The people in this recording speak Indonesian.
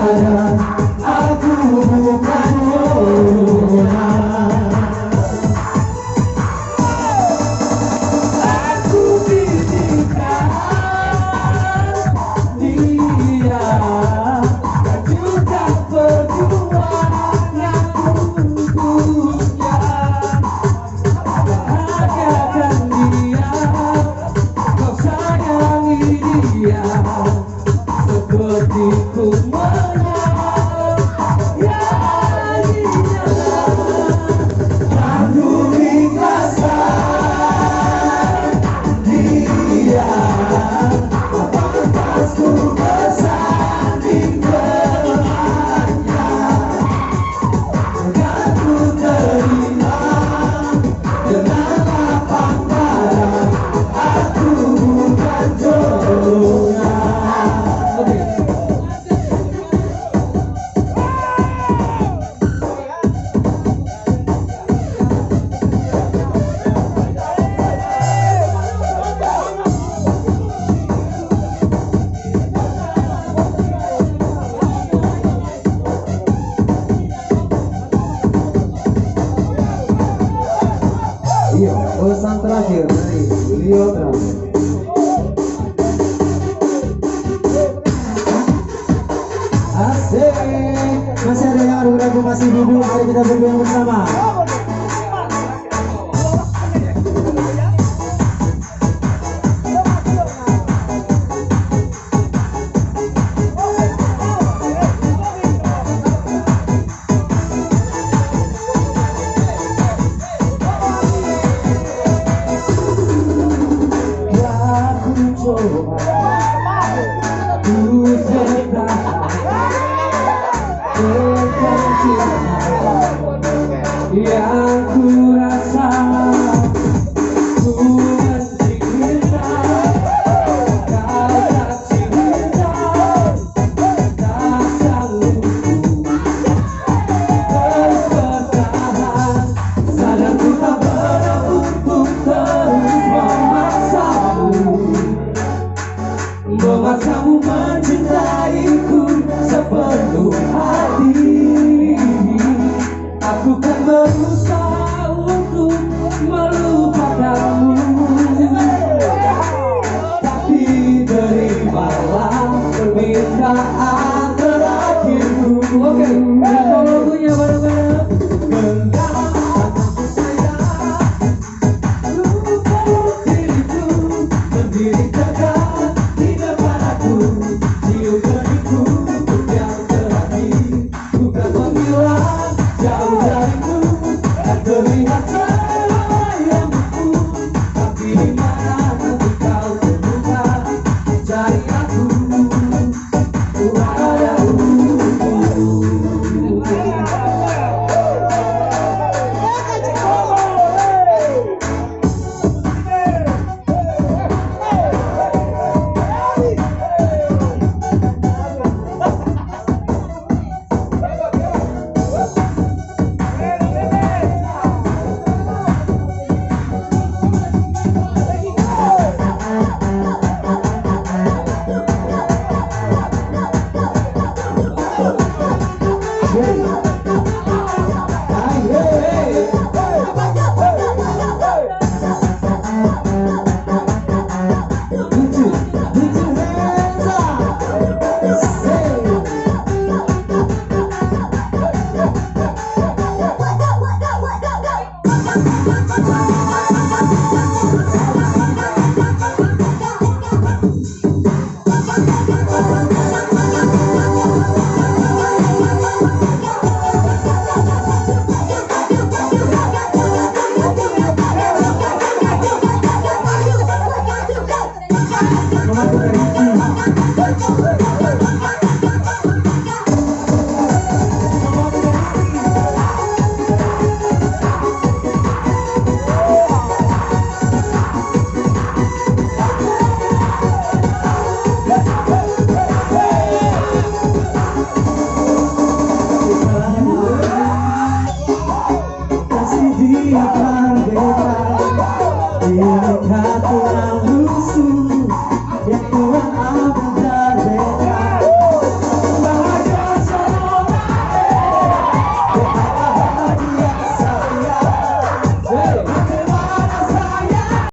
sadar aku bukan orang. Aku bidikan dia dan juga perjuangan untuknya. Bahagiakan dia, kau sayangi dia seperti ku menyayanginya. Aku ikhlaskan dia, pantas ku bersanding dengannya. Dan ku terima dengan lapang dada, aku bukan jodohnya. Iya, pesan terakhir dari Liodra. Asik. Masih ada yang ragu-ragu, masih duduk, mari kita bergoyang bersama. Yang ku rasa ku mencinta, kau tak cinta, tak sanggup terus bertahan. Sadar ku tak berhak untuk terus memaksamu mencintaiku sepenuh hati. Aku kan berusaha untuk melupakanmu, tapi terimalah permintaan terakhirku. Oke, kita lagunya bareng-bareng. Genggam tanganku sayang, lupa diriku, berdiri tegak di depan aku, cium keningku yang terakhir, bukan panggilan jauh dariku, dan terlihat sayangku, tapi di mana nanti kau temukan mencari aku, ku ada untukmu.